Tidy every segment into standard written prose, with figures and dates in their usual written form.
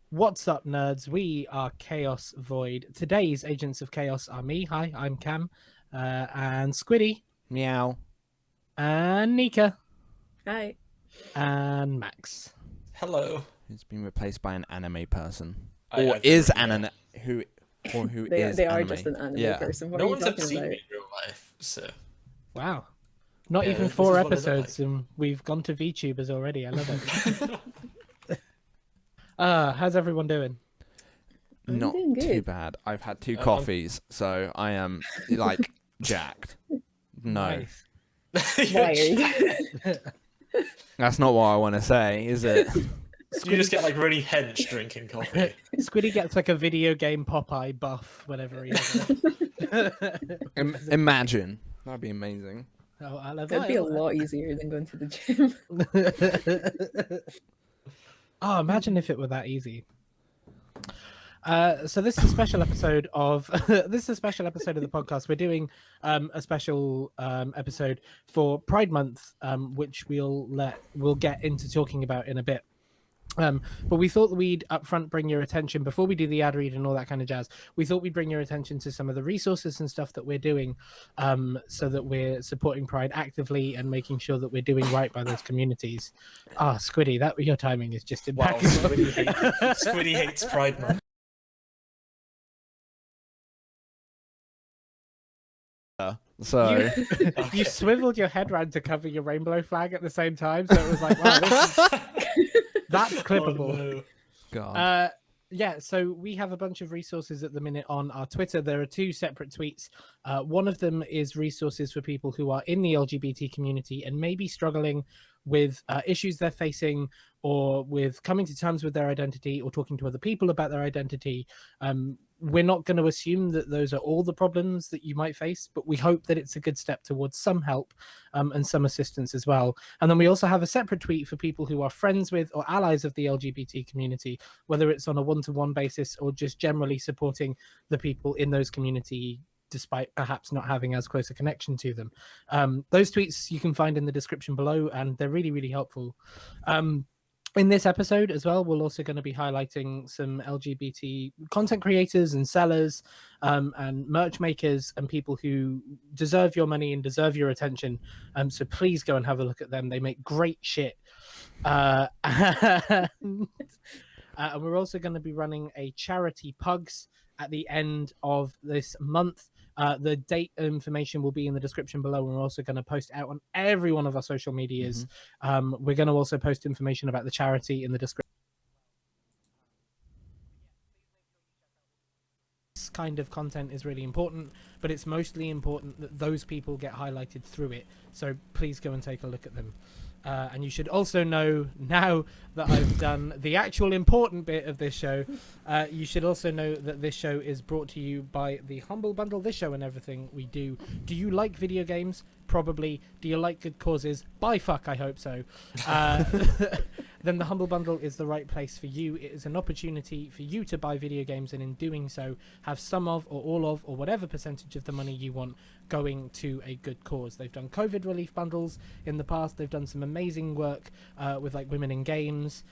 What's up, nerds? We are Chaos Void. Today's Agents of Chaos are me. Hi, I'm Cam, and Squiddy, Meow. and Nika, Hi. and Max. Hello. Who's been replaced by an anime person. I Or don't is really anime know. who They is are anime. just an anime Yeah. person. What No are you one's ever talking seen about? me in real life, so Wow, not Yeah, even this 4 is what I look episodes, like. and we've gone to VTubers already. I love it. How's everyone doing? I'm Not doing too good. bad. I've had 2 I'm- coffees, so I am like jacked. No. Nice. Why are you? That's not what I want to say, is it? You just get like really hench drinking coffee. Squiddy gets like a video game Popeye buff whenever he has it. Imagine. That'd be amazing. Oh, I love That'd be a lot easier than going to the gym. Oh, imagine if it were that easy. So this is a special episode of this is a special episode of the podcast. We're doing a special episode for Pride Month, which we'll get into talking about in a bit. But we thought we'd upfront bring your attention before we do the ad read and all that kind of jazz. We thought we'd bring your attention to some of the resources and stuff that we're doing, so that we're supporting Pride actively and making sure that we're doing right by those communities. Ah, Squiddy, that your timing is just Wow, impeccable. Squiddy hates Pride Month. So You, you swiveled your head round to cover your rainbow flag at the same time, so it was like, wow, that's clippable. Oh, no. God. Yeah, so we have a bunch of resources at the minute on our Twitter. There are 2 separate tweets. One of them is resources for people who are in the LGBT community and maybe struggling with issues they're facing, or with coming to terms with their identity, or talking to other people about their identity. We're not going to assume that those are all the problems that you might face, but we hope that it's a good step towards some help and some assistance as well. And then we also have a separate tweet for people who are friends with or allies of the LGBT community, whether it's on a one-to-one basis or just generally supporting the people in those community despite perhaps not having as close a connection to them. Those tweets you can find in the description below, and they're really, really helpful. In this episode as well, we're also going to be highlighting some LGBT content creators and sellers, and merch makers, and people who deserve your money and deserve your attention. So please go and have a look at them. They make great shit. And we're also going to be running a charity pugs at the end of this month. The date information will be in the description below. We're also going to post out on every one of our social medias. We're going to also post information about the charity in the description. This kind of content is really important, but it's mostly important that those people get highlighted through it. So please go and take a look at them. And you should also know, now that I've done the actual important bit of this show, you should also know that this show is brought to you by the Humble Bundle. This show and everything we do. Do you like video games? Probably. Do you like good causes? By fuck, I hope so. Then the Humble Bundle is the right place for you. It is an opportunity for you to buy video games, and in doing so, have some of, or all of, or whatever percentage of the money you want going to a good cause. They've done COVID relief bundles in the past. They've done some amazing work with like women in games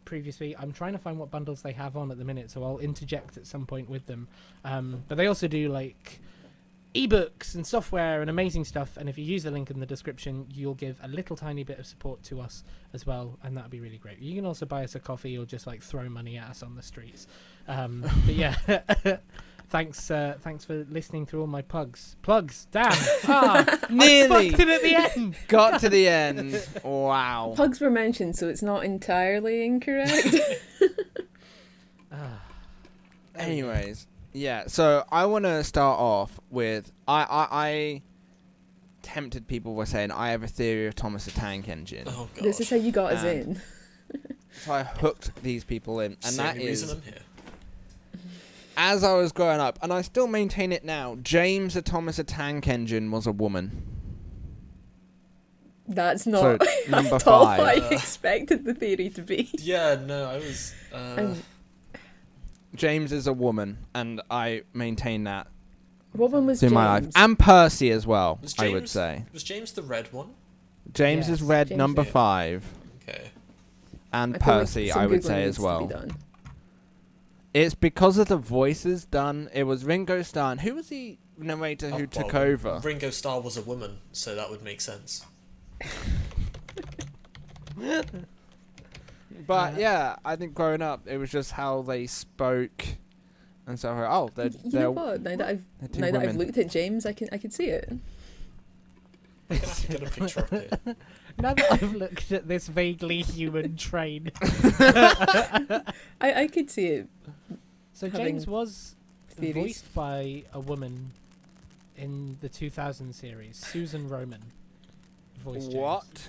previously. I'm trying to find what bundles they have on at the minute, so I'll interject at some point with them. But they also do like ebooks and software and amazing stuff, and if you use the link in the description, you'll give a little tiny bit of support to us as well, and that'd be really great. You can also buy us a coffee or just like throw money at us on the streets. But yeah. Thanks for listening through all my plugs. Damn. Nearly. I fucked it at the end. Got to the end. Wow. Pugs were mentioned, so it's not entirely incorrect. Anyways, yeah. So I want to start off with I tempted people by saying I have a theory of Thomas the Tank Engine. Oh god. This is how you got us in. So I hooked these people in, and It's the that only is, reason I'm here. as I was growing up, and I still maintain it now, James the Thomas the Tank Engine was a woman. That's not So, number at all 5. what I expected the theory to be. Yeah, no, I was And James is a woman, and I maintain that what one was through James? my life. And Percy as well, Was I would James- say. Was James the red one? James is Yes, red James number is. 5, Okay. and I feel like Percy some I would Googling say needs as to be well. done. it's because of the voices done. It was Ringo Starr. And who was the narrator who took over? Ringo Starr was a woman, so that would make sense. But yeah, I think growing up, it was just how they spoke, and so they're You know what? Now that I've looked at James, I can see it. I'm gonna have to get a picture up here. Now that I've looked at this vaguely human train. I could see it. So Having James was theories. voiced by a woman in the 2000 series, Susan Roman. Voiced James. What?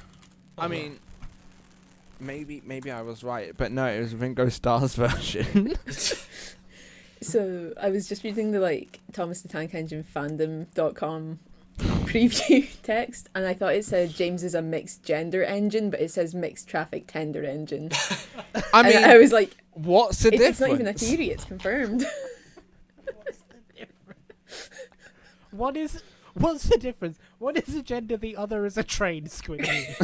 I mean, maybe I was right, but no, it was Ringo Starr's version. So I was just reading the Thomas the Tank Engine fandom.com preview text, and I thought it said James is a mixed gender engine, but it says mixed traffic tender engine. I mean, and I was like, what's the difference? it's not even a theory, it's confirmed. What's the difference? What's the difference? One is a gender, the other is a train, Squiddy.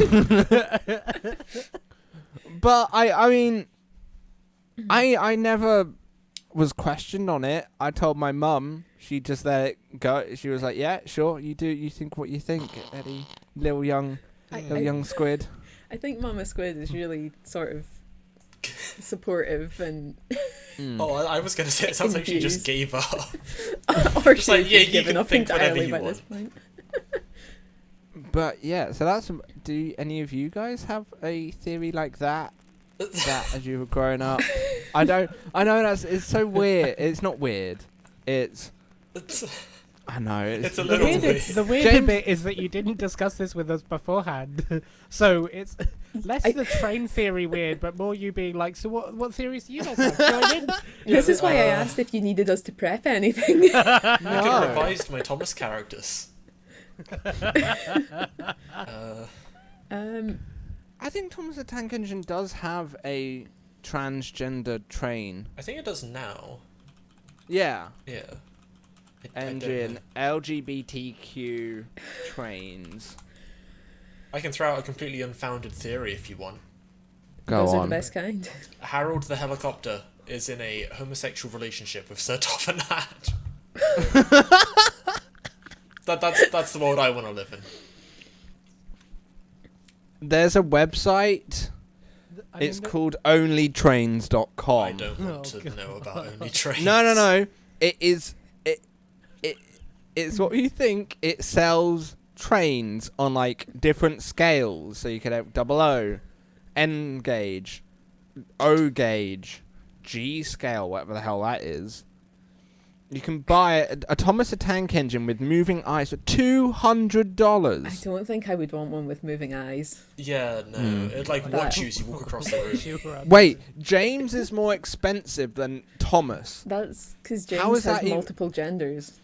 But I mean, I never was questioned on it. I told my mum. She just let it go. She was like, "Yeah, sure, you do. You think what you think, Eddie, little young squid." I think Mama Squid is really sort of supportive and Oh, I was gonna say it sounds like she just gave up. or Just she's like, yeah, you given can up think whatever entirely you by want. this point. But yeah, so that's. Do any of you guys have a theory like that? That as you were growing up, I know it's so weird. It's not weird. I know It's a The little weird, weird. the weird James- bit is that you didn't discuss this with us beforehand. So it's less the train theory weird, but more you being like, so what theories do you guys have? Join in. This is why I asked if you needed us to prep anything. I could have No. revised my Thomas characters. I think Thomas the Tank Engine does have a transgender train. I think it does now. Yeah. Yeah. Engine LGBTQ trains. I can throw out a completely unfounded theory if you want. Go Those are on. the best kind. Harold the helicopter is in a homosexual relationship with Sir Toffanat. That's the world I want to live in. There's a website. I mean, It's called onlytrains.com. I don't want Oh, to God. know about only trains. No. It is. It's what you think. It sells trains on different scales. So you could have 00, N gauge, O gauge, G scale, whatever the hell that is. You can buy a Thomas the Tank Engine with moving eyes for $200. I don't think I would want one with moving eyes. Yeah, no. It'd watch you as you walk across the room. Wait, James is more expensive than Thomas. That's because How James is that has even- multiple genders.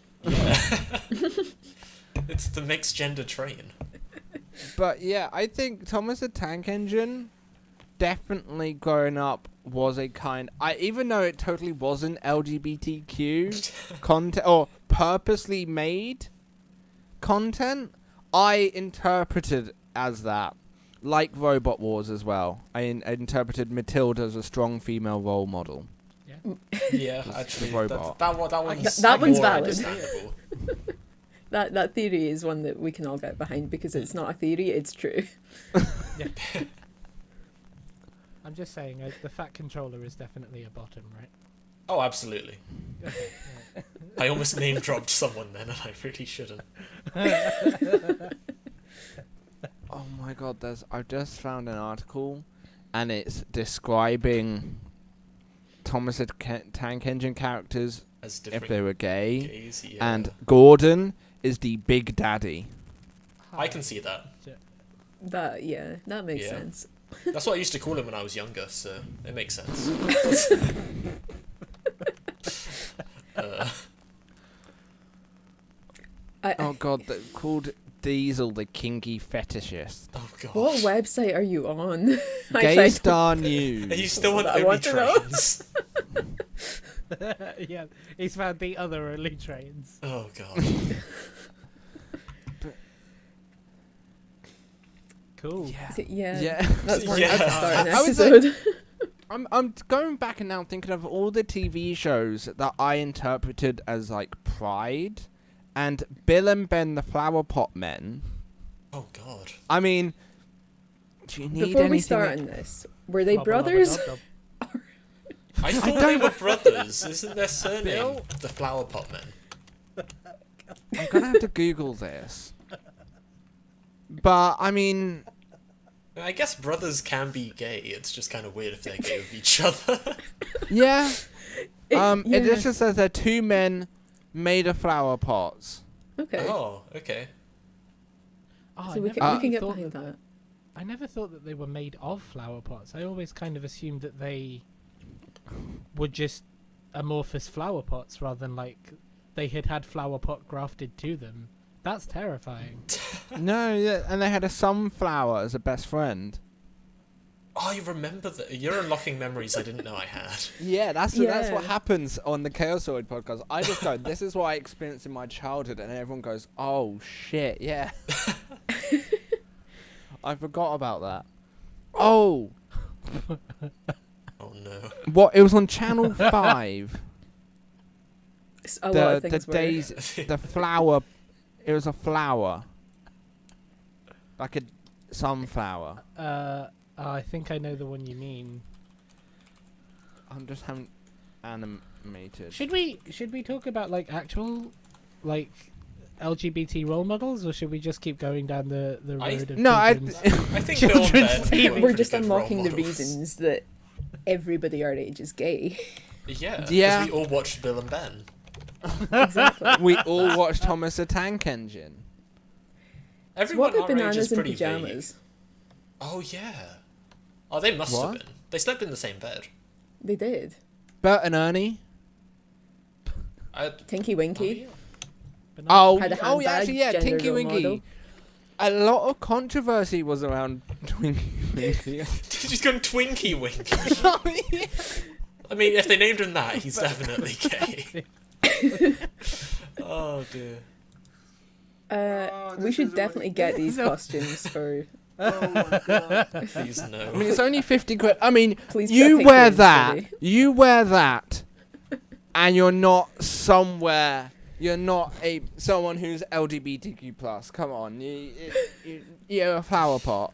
It's the mixed gender train. But yeah, I think Thomas the Tank Engine definitely growing up was a kind. Even though it totally wasn't LGBTQ content or purposely made content, I interpreted as that. Like Robot Wars as well. I interpreted Matilda as a strong female role model. Yeah, Just actually, the robot. that one's That one's more valid. understandable. That theory is one that we can all get behind because it's not a theory, it's true. I'm just saying, the Fat Controller is definitely a bottom, right? Oh, absolutely. Okay, yeah. I almost name dropped someone then, and I really shouldn't. Oh my god, I've just found an article and it's describing Thomas the Tank Engine characters As if different they were gay. gays, yeah. And Gordon is the big daddy. I can see that. That makes Yeah. sense. That's what I used to call him when I was younger, so it makes sense. Oh god, called Diesel the kinky fetishist. Oh god. What website are you on? Gay Star Are you News. still on I only want to know. trains? Yeah, he's found the other only trains. Oh god. Cool. Yeah. Yeah, Yeah. that's one Yeah. way to start an I would say- episode. I'm going back and now thinking of all the TV shows that I interpreted as like pride, and Bill and Ben the Flower Pot Men. Oh God. I mean, do you need Before we anything start on this, were they brothers? I thought they were brothers. Isn't their surname Bill? the Flower Pot Men? I'm gonna have to Google this. But I mean, I guess brothers can be gay. It's just kind of weird if they're gay with each other. yeah. Yeah. It just says they're two men made of flower pots. Okay. Oh, okay. Oh, So I we never can get thought behind that. I never thought that they were made of flower pots. I always kind of assumed that they were just amorphous flower pots rather than like they had flower pot grafted to them. That's terrifying. No, yeah, and they had a sunflower as a best friend. Oh, you remember that? You're unlocking memories I didn't know I had. Yeah, that's Yeah. what happens on the ChaosVoid podcast. I just go, this is what I experienced in my childhood, and everyone goes, oh shit, yeah. I forgot about that. Oh, Oh no. what? It was on Channel 5. A lot of the things were. days, the flower. It was a flower, like a sunflower. I think I know the one you mean. I'm just having animated. Should we talk about like actual like LGBT role models, or should we just keep going down the road of No, children's- I think Bill and Children's Ben TV. were We're pretty just good role unlocking the models. reasons that everybody our age is gay. Yeah. Yeah. Because we all watched Bill and Ben. Exactly. We all watched Thomas the Tank Engine. Everyone What about our age is bananas in pretty pajamas? vague. Oh yeah. Oh, they must have What? been. They slept in the same bed. They did. Bert and Ernie. Tinky Winky. Banana- Oh, Had a yeah, handbag, actually, yeah, gender Tinky role Winky. model. A lot of controversy was around Tinky Winky. She's gone Twinkie Winky. Oh, yeah. I mean, if they named him that, he's definitely gay. Oh dear. Oh, We this should is definitely get these No. costumes for. Oh my god. Please no. I mean, it's only 50 quid. I mean, Please you put wear pictures, that. Billy. You wear that, and you're not somewhere. You're not someone who's LGBTQ plus. Come on, you're a flower pot.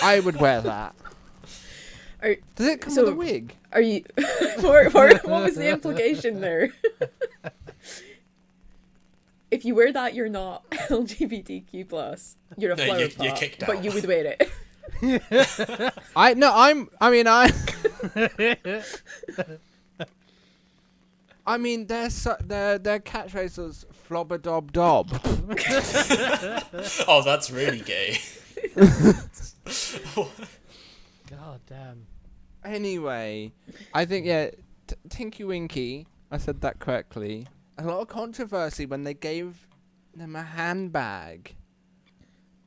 I would wear that. Are- Does it come so- with a wig? Are you? What was the implication there? If you wear that, you're not LGBTQ plus. You're a No, flower you're pot, kicked but out. you would wear it. I mean, their catchphrase was "flobber-dob dob." Oh, that's really gay. God damn. Anyway, I think Tinky Winky. I said that correctly. A lot of controversy when they gave them a handbag.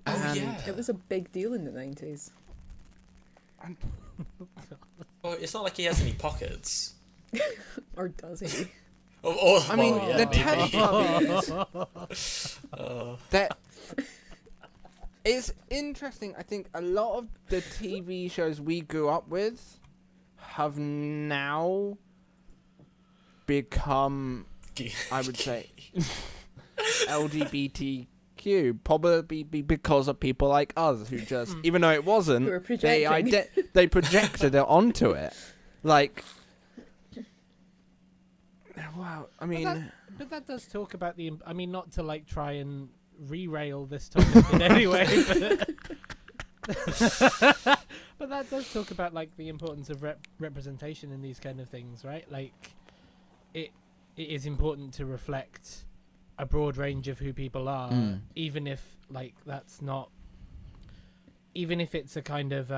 Oh And- yeah. It was a big deal in the 90s. Well, it's not like he has any pockets. Or does he? I mean, well, yeah, the maybe. Teletubbies. Oh. That it's interesting. I think a lot of the TV shows we grew up with have now become, I would say, LGBTQ. Probably because of people like us who just, even though it wasn't, Who were they projecting. they projected it onto it. Like, wow. I mean, But that does talk about the. I mean, not to like try and re-rail this topic in any way, but that does talk about like the importance of representation in these kind of things, right? Like, it is important to reflect a broad range of who people are, even if like that's not. Even if it's a kind of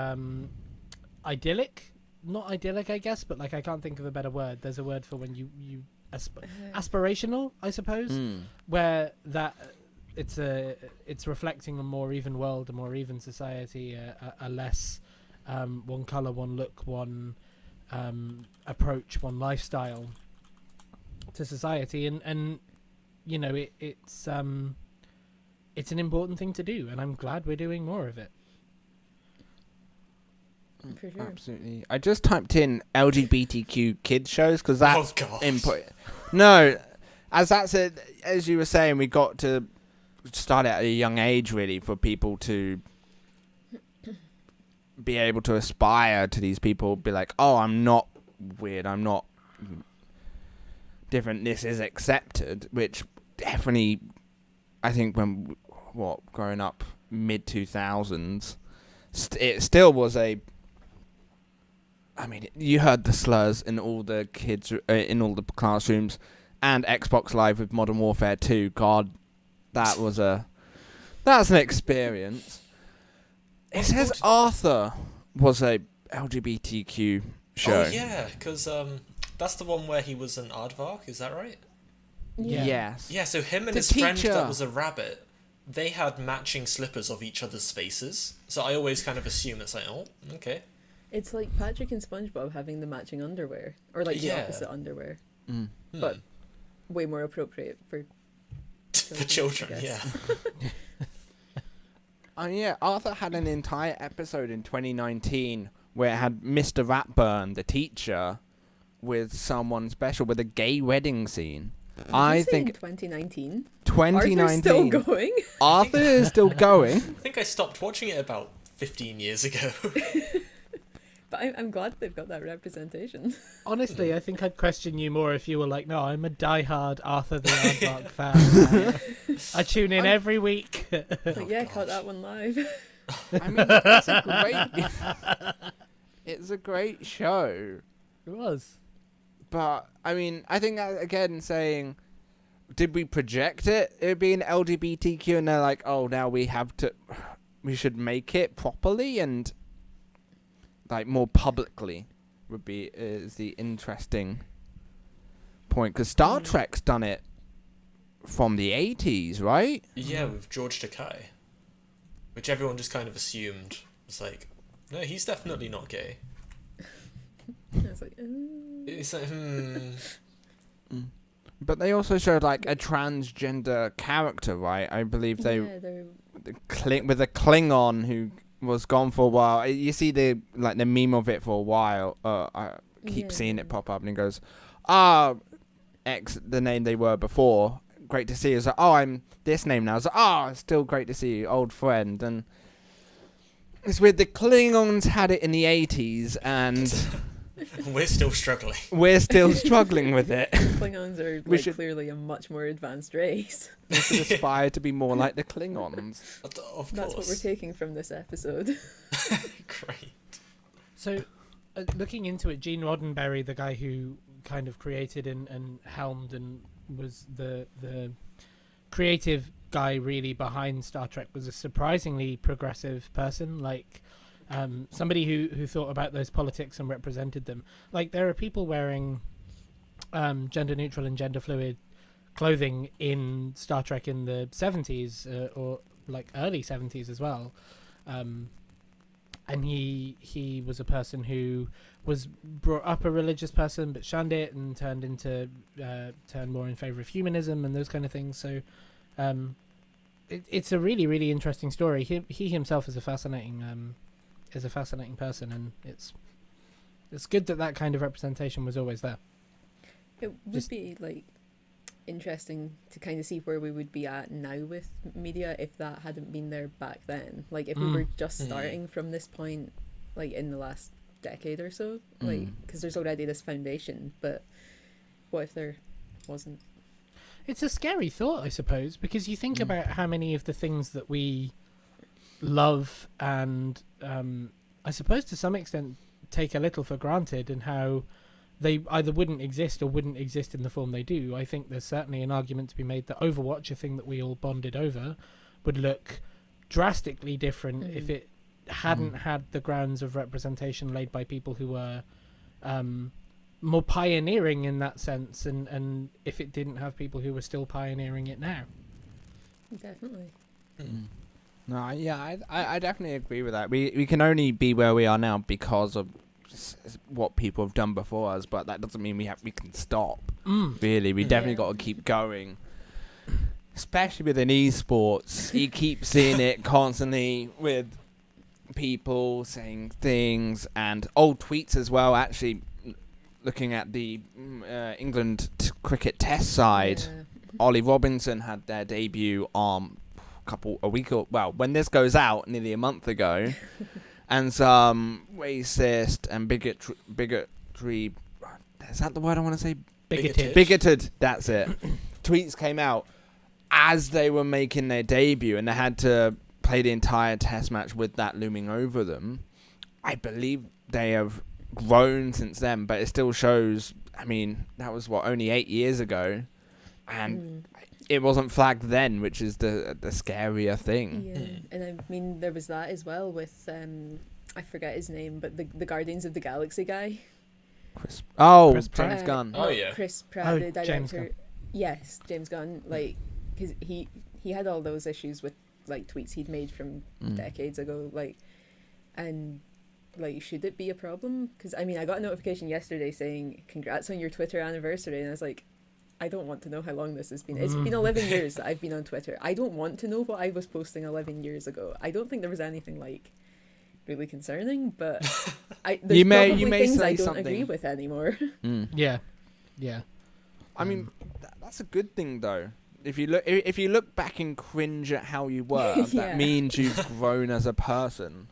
idyllic, not idyllic, I guess, but like I can't think of a better word. There's a word for when you aspirational, I suppose, where that it's reflecting a more even world, a more even society, a less one color, one look, one approach, one lifestyle to society, and you know it's an important thing to do, and I'm glad we're doing more of it. For sure. Absolutely. I just typed in LGBTQ kids shows because that's God. input. No, as you were saying, we got to start at a young age really for people to be able to aspire to these people. Be like, oh, I'm not weird. I'm not different. This is accepted. Which definitely, I think when growing up mid 2000s, it still was a. I mean, you heard the slurs in all the kids in all the classrooms, and Xbox Live with Modern Warfare 2. God, that's an experience. It says Arthur was a LGBTQ show. Oh yeah, because that's the one where he was an aardvark. Is that right? Yeah. Yes. Yeah. So him and The his friend teacher. that was a rabbit, they had matching slippers of each other's faces. So I always kind of assume it's like, oh, okay. It's like Patrick and SpongeBob having the matching underwear, or like the Yeah. opposite underwear, But but way more appropriate for for children, I yeah. guess. Yeah, Arthur had an entire episode in 2019 where it had Mr. Ratburn, the teacher, with someone special with a gay wedding scene. Did I you say in think 2019. 2019. Arthur's still going. Arthur is still going. I think I stopped watching it about 15 years ago. But I'm glad they've got that representation. Honestly, I think I'd question you more if you were like, no, I'm a diehard Arthur the Aardvark fan. I tune in every week. Like, yeah, caught that one live. I mean, it's a great show. It was. But, I mean, I think that, again, saying, did we project it being LGBTQ? And they're like, oh, now we should make it properly and, like, more publicly is the interesting point. Because Star Trek's done it from the 80s, right? Yeah, with George Takei. Which everyone just kind of assumed was like, no, he's definitely not gay. I was like, It's like, But they also showed, like, a transgender character, right? I believe yeah, they're with a Klingon who was gone for a while. You see the meme of it for a while. I keep seeing it pop up, and it goes, X, the name they were before. Great to see you. It's like, oh, I'm this name now. It's like, still great to see you, old friend. And it's weird. The Klingons had it in the 80s, and we're still struggling. we're still struggling with it. Klingons are clearly a much more advanced race. We should aspire to be more like the Klingons. Of course. That's what we're taking from this episode. Great. So, looking into it, Gene Roddenberry, the guy who kind of created and helmed and was the creative guy really behind Star Trek, was a surprisingly progressive person. Like, somebody who thought about those politics and represented them. Like, there are people wearing gender neutral and gender fluid clothing in Star Trek in the 70s or like early 70s as well. And he was a person who was brought up a religious person but shunned it and turned more in favor of humanism and those kind of things. So it's a really, really interesting story. He himself is a fascinating person, and it's good that kind of representation was always there. It would be like interesting to kind of see where we would be at now with media if that hadn't been there back then. Like, if we were just starting from this point, like in the last decade or so, like, because there's already this foundation, but what if there wasn't? It's a scary thought, I suppose, because you think about how many of the things that we love and I suppose to some extent take a little for granted, and how they either wouldn't exist or wouldn't exist in the form they do. I think there's certainly an argument to be made that Overwatch, a thing that we all bonded over, would look drastically different if it hadn't had the grounds of representation laid by people who were more pioneering in that sense, and if it didn't have people who were still pioneering it now. Definitely. No, yeah, I definitely agree with that. We can only be where we are now because of what people have done before us, but that doesn't mean we can stop. Really, we definitely got to keep going. Especially within esports, you keep seeing it constantly with people saying things and old tweets as well. Actually, looking at the England cricket test side, Yeah. Ollie Robinson had their debut when this goes out, nearly a month ago, and some racist and bigotry. Is that the word I want to say? Bigoted. That's it. Tweets came out as they were making their debut, and they had to play the entire test match with that looming over them. I believe they have grown since then, but it still shows. I mean, that was only 8 years ago, and it wasn't flagged then, which is the scarier thing. Yeah, and I mean there was that as well with I forget his name, but the Guardians of the Galaxy guy. Chris James Gunn. Oh, yeah. Chris Pratt, the director. James Gunn. Yes, James Gunn. Like, cause he had all those issues with like tweets he'd made from decades ago. Like, and like, should it be a problem? Because I mean, I got a notification yesterday saying congrats on your Twitter anniversary, and I was like, I don't want to know how long this has been. It's been 11 years that I've been on Twitter. I don't want to know what I was posting 11 years ago. I don't think there was anything like really concerning, but there's You may probably things say I don't something. agree with anymore. Yeah. I mean, that's a good thing though. If you look back and cringe at how you were, Yeah. that means you've grown as a person,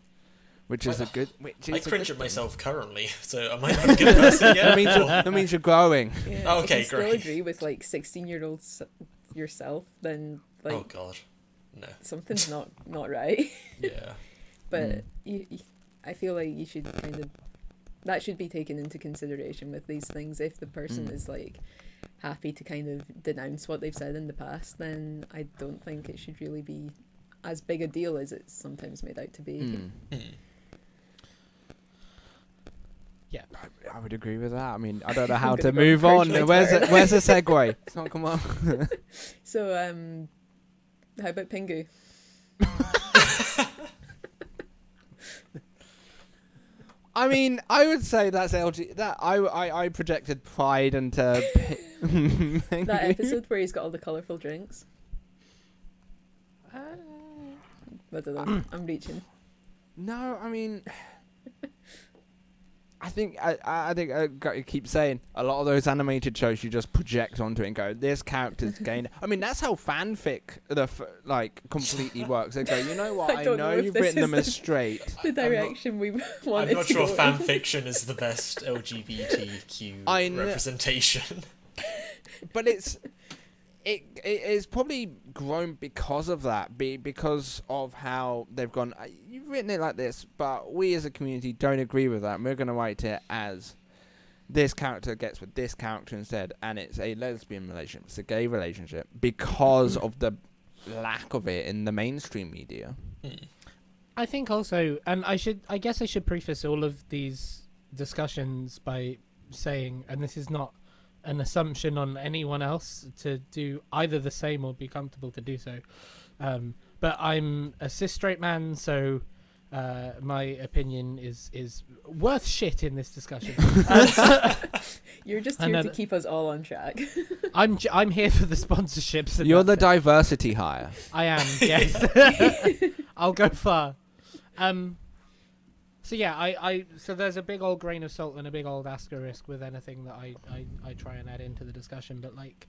which is a good. I cringe at myself currently, so am I not a good person yet? That means you're growing. Yeah, Oh, if okay, you still great. agree with like 16-year-old yourself, then like Oh god, no. something's not right. Yeah. But I feel like you should that should be taken into consideration with these things. If the person is like happy to kind of denounce what they've said in the past, then I don't think it should really be as big a deal as it's sometimes made out to be. Yeah. I would agree with that. I mean, I don't know how I'm to gonna go move on. cringe my Where's Twitter. the segue? It's not come on. So how about Pingu? I mean, I would say that's LG. That I projected pride into That episode where he's got all the colourful drinks. I don't know. I'm reaching. No, I mean, I think I got to keep saying a lot of those animated shows you just project onto it and go, this character's gained. I mean, that's how fanfic completely works. They go, you know what? I I don't know know if you've this written is them as straight. The direction we wanted I'm not to sure go in. fan fiction is the best LGBTQ I know. representation. But it is probably grown because of that, because of how they've gone. You've written it like this, but we as a community don't agree with that. And we're going to write it as this character gets with this character instead, and it's a lesbian relationship, it's a gay relationship, because of the lack of it in the mainstream media. I think also, and I guess I should preface all of these discussions by saying, and this is not an assumption on anyone else to do either the same or be comfortable to do so, but I'm a cis straight man, so my opinion is worth shit in this discussion. You're just here to keep us all on track. I'm here for the sponsorships. You're the diversity hire. I am, yes. I'll go far. So yeah, so there's a big old grain of salt and a big old asterisk with anything that I try and add into the discussion. But like,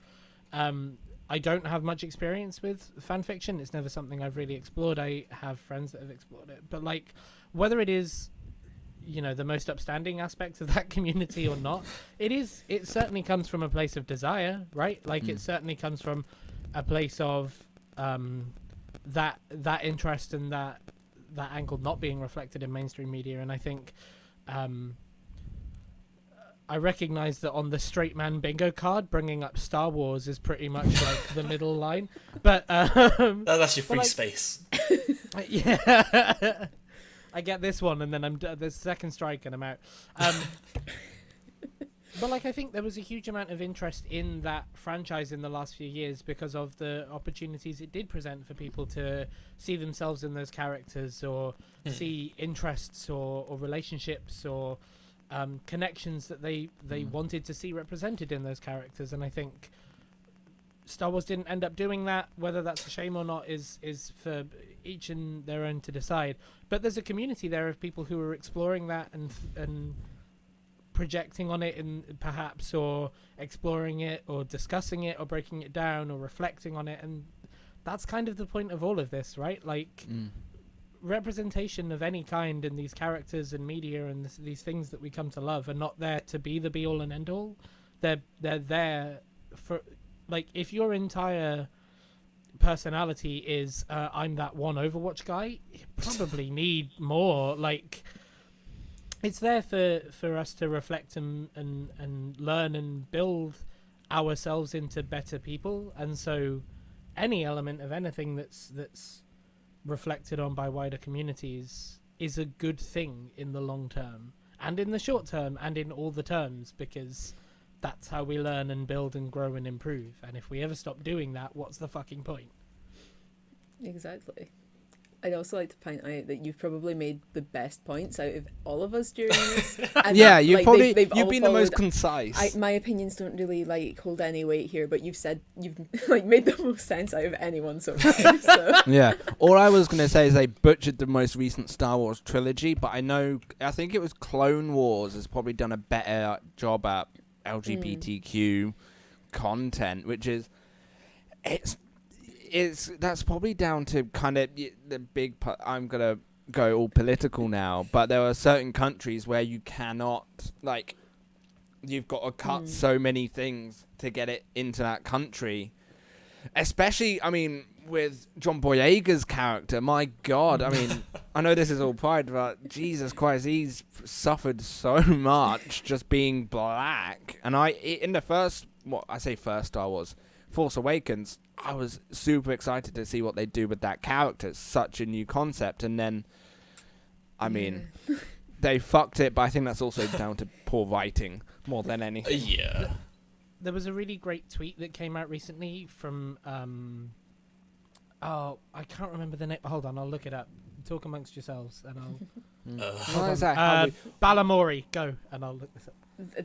I don't have much experience with fan fiction. It's never something I've really explored. I have friends that have explored it. But like, whether it is, you know, the most upstanding aspects of that community or not, it certainly comes from a place of desire, right? Like it certainly comes from a place of that interest and that angle not being reflected in mainstream media. And I think I recognize that on the straight man bingo card, bringing up Star Wars is pretty much like the middle line, but That's your free like, space. yeah. I get this one and then there's second strike and I'm out. But like, I think there was a huge amount of interest in that franchise in the last few years because of the opportunities it did present for people to see themselves in those characters, or see interests or relationships or connections that they wanted to see represented in those characters. And I think Star Wars didn't end up doing that. Whether that's a shame or not is for each and their own to decide. But there's a community there of people who are exploring that and projecting on it, and perhaps, or exploring it, or discussing it, or breaking it down, or reflecting on it. And that's kind of the point of all of this, right? Like, representation of any kind in these characters and media and these things that we come to love are not there to be the be all and end all. They're there for, like, if your entire personality is I'm that one Overwatch guy, you probably need more. Like, it's there for us to reflect and learn and build ourselves into better people. And so any element of anything that's reflected on by wider communities is a good thing in the long term and in the short term and in all the terms, because that's how we learn and build and grow and improve. And if we ever stop doing that, what's the fucking point? Exactly. I'd also like to point out that you've probably made the best points out of all of us during this. And Yeah, that, you like, probably they've you've all been the most followed- concise. my opinions don't really like hold any weight here, but you've like made the most sense out of anyone so far. So. Yeah. All I was gonna say is they butchered the most recent Star Wars trilogy, but I think it was Clone Wars has probably done a better job at LGBTQ content, which is that's probably down to kind of the big I'm gonna go all political now, but there are certain countries where you cannot, like, you've got to cut so many things to get it into that country, especially, I mean, with John Boyega's character. My God, I mean, I know this is all pride, but Jesus Christ, he's suffered so much just being black. And in the first Star Wars, Force Awakens, I was super excited to see what they do with that character. It's such a new concept. And then, I mean, they fucked it, but I think that's also down to poor writing more than anything. Yeah. There was a really great tweet that came out recently from I can't remember the name. Hold on, I'll look it up. Talk amongst yourselves, and I'll. Why is that? Balamori, go, and I'll look this up.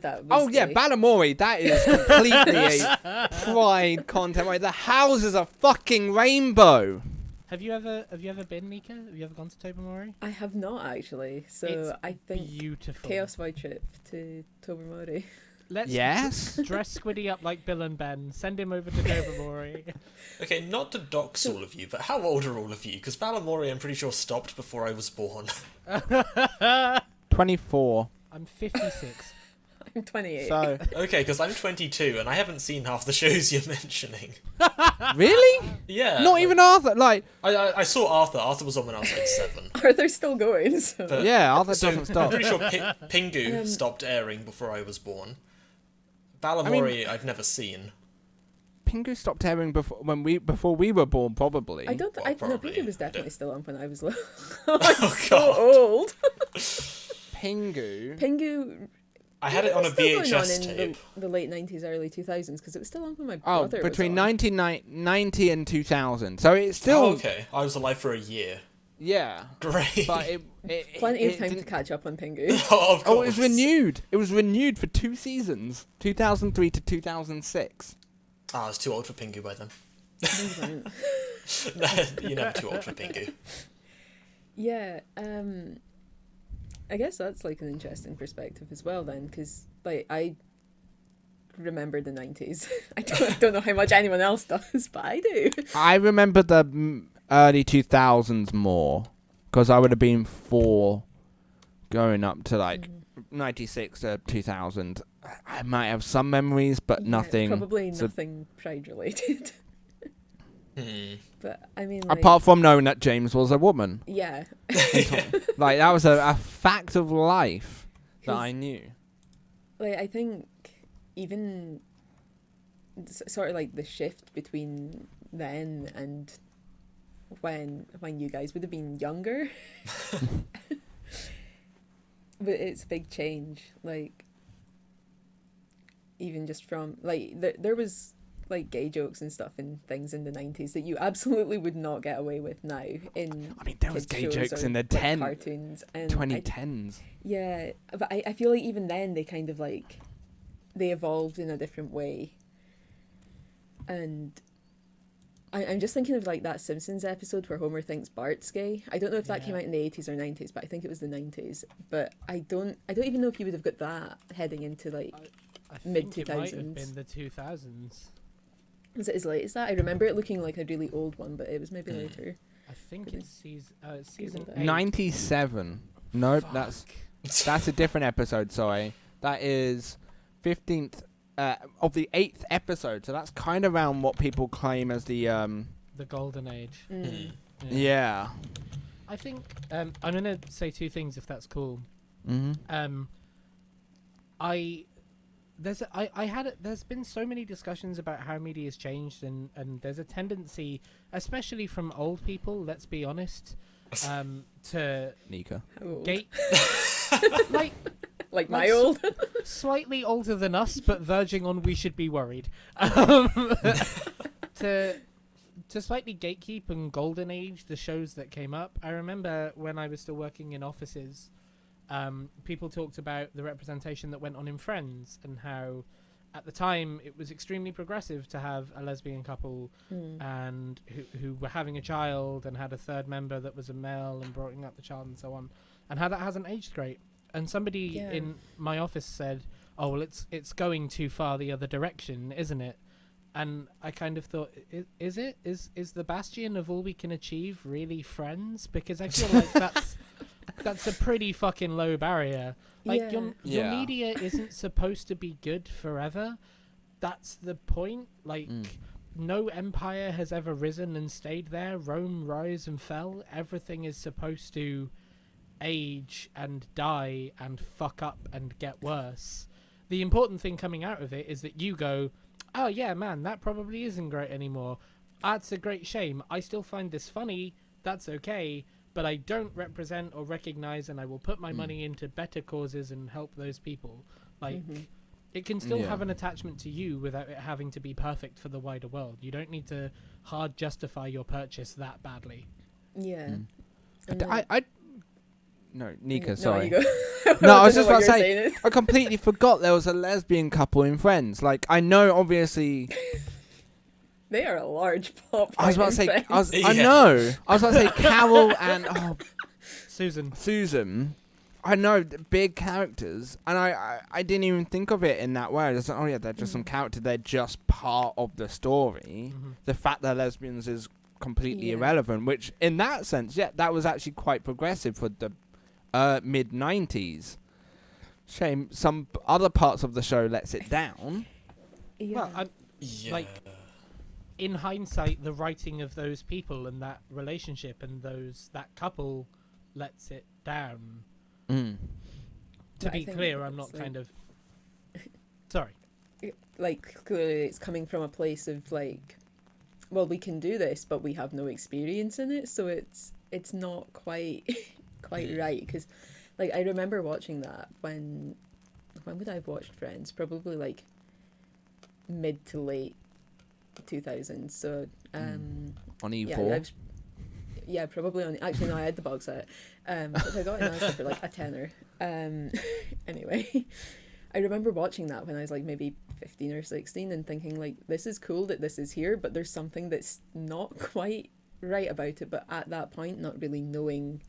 That was Oh yeah, Balamori. That is completely a pride content. Right, the houses are fucking rainbow. Have you ever been, Nika? Have you ever gone to Tobermory? I have not actually. So It's I think beautiful. Chaosvoid trip to Tobermory. Let's Yes. dress Squiddy up like Bill and Ben. Send him over to Tobermory. Okay, not to dox all of you, but how old are all of you? Because Balamori, I'm pretty sure, stopped before I was born. 24. I'm 56. I'm 28. So Okay, because I'm 22 and I haven't seen half the shows you're mentioning. really? Yeah. Not even Arthur. Like, I saw Arthur. Arthur was on when I was like 7. Arthur's still going. So. But- yeah, Arthur So doesn't stop. I'm pretty sure Pingu stopped airing before I was born. Balamori, I've never seen. Pingu stopped airing before we were born, probably. I don't. Well, No, probably. Pingu was definitely still on when I was little. Oh, so God. old. Pingu. Pingu. I had it on a was still going on VHS in tape. the late 90s, early 2000s, because it was still on when my Oh, brother between was on. 1990 and 2000. So it's still Oh, okay. I was alive for a year. yeah, Great. but it Plenty it of time to didn't- catch up on Pingu. Oh, of course. Oh, it was renewed. It was renewed for 2 seasons, 2003 to 2006. Ah, I was too old for Pingu by then. No, You're never too old for Pingu. yeah, I guess that's like an interesting perspective as well then, because like I remember the 90s. I don't know how much anyone else does, but I do. I remember the early 2000s more, because I would have been 4 going up to like 96 to 2000. I might have some memories, but Yeah, nothing. Probably so- nothing Pride related. But I mean, like, apart from knowing that James was a woman. yeah, Like, that was a fact of life that 'Cause- I knew. like I think even sort of like the shift between then and when you guys would have been younger. But it's a big change, like even just from like there was like gay jokes and stuff and things in the 90s that you absolutely would not get away with now in I mean, there was kids' gay shows jokes or, in the like, 10 cartoons and 2010s. yeah, but I feel like even then they kind of like they evolved in a different way. And I'm just thinking of like that Simpsons episode where Homer thinks Bart's gay. I don't know if that came Yeah. out in the 80s or 90s, but I think it was the 90s. But I don't even know if you would have got that heading into like I think it might Mid-2000s. have been the 2000s. was it as late as that? I remember it looking like a really old one, but it was maybe Hmm. later. I think Really? it's season that. 8. 97. Nope, Fuck. that's a different episode. Sorry, that is 15th of the 8th episode. So that's kind of around what people claim as the The golden age. Mm. yeah. I think I'm gonna say two things if that's cool. Mm-hmm. There's been so many discussions about how media's changed, and there's a tendency, especially from old people, let's be honest, to Nika. How old? gate like Like my like old. slightly older than us, but verging on we should be worried. To slightly gatekeep and golden age the shows that came up. I remember when I was still working in offices, people talked about the representation that went on in Friends and how at the time it was extremely progressive to have a lesbian couple and who were having a child and had a third member that was a male and bringing up the child and so on, and how that hasn't aged great. And somebody in my office said, oh well, it's going too far the other direction, isn't it? And I kind of thought, is it? Is the bastion of all we can achieve really Friends? Because I feel like that's a pretty fucking low barrier. Like your Yeah. media isn't supposed to be good forever. That's the point. Like no empire has ever risen and stayed there. Rome rose and fell. Everything is supposed to age and die and fuck up and get worse. The important thing coming out of it is that you go, oh yeah, man, that probably isn't great anymore. That's a great shame. I still find this funny. That's okay. But I don't represent or recognize, and I will put my money into better causes and help those people. Like, it can still have an attachment to you without it having to be perfect for the wider world. You don't need to hard justify your purchase that badly. Yeah. No, Nika, No, sorry. you go. No, I was don't just know about to what say, you're saying. I completely forgot there was a lesbian couple in Friends. Like, I know, obviously. They are a large pop. I was about to say, Friends. I know. I was about to say Carol and Susan. I know, big characters, and I didn't even think of it in that way. I was like, oh yeah, they're just some character. They're just part of the story. The fact they're lesbians is completely irrelevant. Which, in that sense, that was actually quite progressive for the mid 90s. Shame some other parts of the show lets it down. Well, Yeah. like, in hindsight, the writing of those people and that relationship and that couple lets it down. To But I be think clear, I'm not it's like- kind of... Sorry. Like, clearly it's coming from a place of like, well, we can do this, but we have no experience in it, so it's not quite right. Because, like, I remember watching that when would I have watched Friends? Probably like mid to late 2000s. So On E4. probably on. Actually, no, I had the box set, which I got in Asda for like a tenner. Anyway, I remember watching that when I was like maybe 15 or 16 and thinking like, this is cool that this is here, but there's something that's not quite right about it. But at that point, not really knowing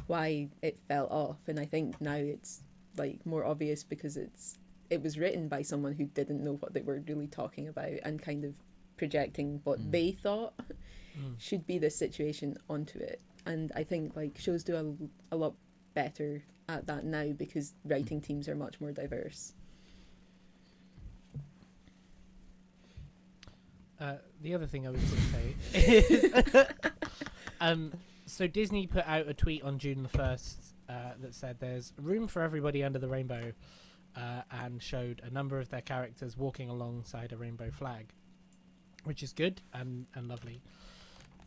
why it fell off, and I think now it's like more obvious because it was written by someone who didn't know what they were really talking about and kind of projecting what they thought should be the situation onto it. And I think like shows do a lot better at that now because writing teams are much more diverse. The other thing I was going to say is... so Disney put out a tweet on June the 1st that said there's room for everybody under the rainbow and showed a number of their characters walking alongside a rainbow flag, which is good and lovely.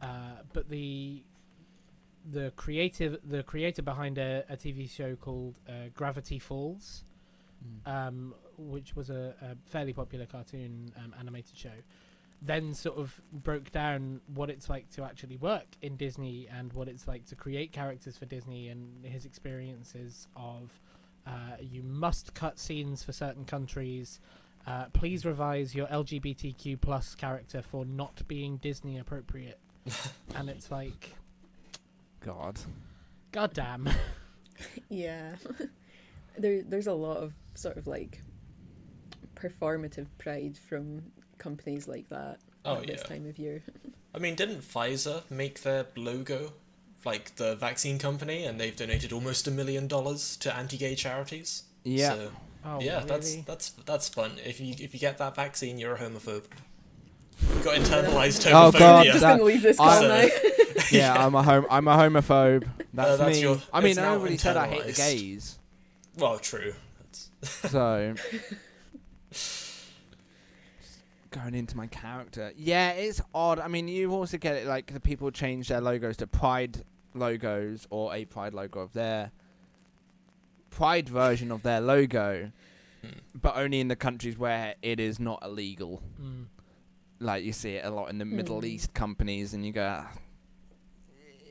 But the creator behind a TV show called Gravity Falls, which was a fairly popular cartoon animated show, then sort of broke down what it's like to actually work in Disney and what it's like to create characters for Disney and his experiences of you must cut scenes for certain countries. please revise your LGBTQ plus character for not being Disney appropriate. And it's like, God damn. Yeah. There's a lot of sort of like performative pride from companies like that at this time of year. I mean, didn't Pfizer make their logo like the vaccine company, and they've donated almost $1 million to anti-gay charities? Yeah. So, Oh, yeah, really? that's fun. If you get that vaccine, you're a homophobe. You've got internalized Oh, homophobia. God, I'm just gonna leave this call now. Yeah, I'm a homophobe. That's that's me. your- I mean, it's I now already said I hate the internalised. gays. Well, true. So going into my character, yeah, it's odd. I mean, you also get it like the people change their logos to Pride logos or a Pride logo of their Pride version of their logo, but only in the countries where it is not illegal. Like you see it a lot in the Middle East companies, and you go,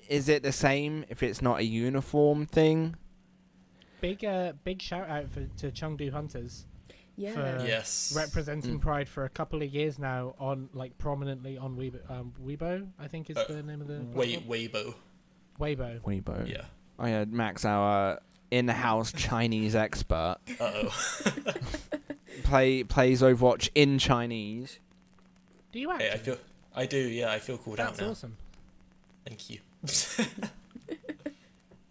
is it the same if it's not a uniform thing? Big shout out to Chengdu Hunters. Yeah. For Yes. representing Pride for a couple of years now on like prominently on Weibo, I think is the name of the Weibo. Weibo. Weibo. Yeah. I had Max, our in-house Chinese expert, Uh-oh. plays Overwatch in Chinese. Do you actually? Hey, I do, yeah, I feel called That's out now. awesome. Thank you.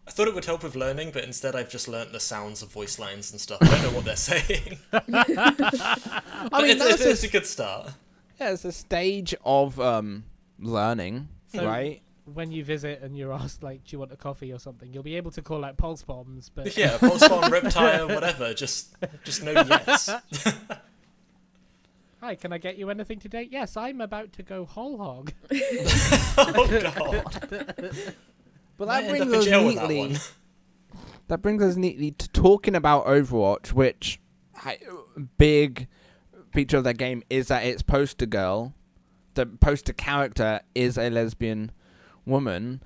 I thought it would help with learning, but instead I've just learnt the sounds of voice lines and stuff. I don't know what they're saying. But it's a good start. Yeah, it's a stage of learning, So- right? When you visit and you're asked like, "Do you want a coffee or something?" You'll be able to call out pulse bombs, but Yeah, pulse bomb, riptire, whatever. Just no yes. Hi, can I get you anything today? Yes, I'm about to go whole hog. Oh god. But Might that end up brings in us jail with that neatly. one. That brings us neatly to talking about Overwatch, which big feature of that game is that its poster girl, the poster character, is a lesbian woman,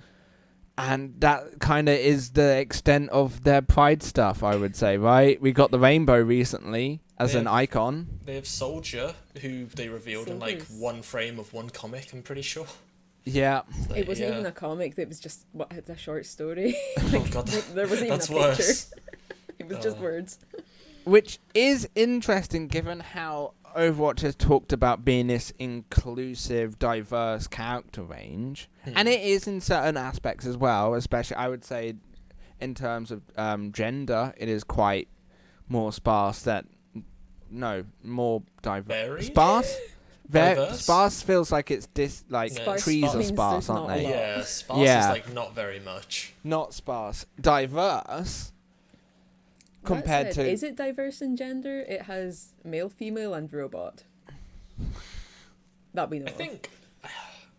and that kind of is the extent of their Pride stuff, I would say, right? We got the rainbow recently as an icon. They have Soldier, who they revealed in like Soldiers. one frame of one comic, I'm pretty sure. Yeah. So, It wasn't yeah. even a comic, it was just a short story. Oh god, There wasn't even that's a picture. worse. It was just words. Which is interesting given how Overwatch has talked about being this inclusive, diverse character range. And it is in certain aspects as well, especially I would say in terms of gender, it is quite more sparse more diverse. Very? Sparse? Diverse? Sparse feels like it's No, trees are means sparse, there's aren't not a they? lot. Yeah, sparse Yeah. is like not very much. Not sparse. Diverse compared That said, to... is it diverse in gender? It has male, female, and robot. That we know. I think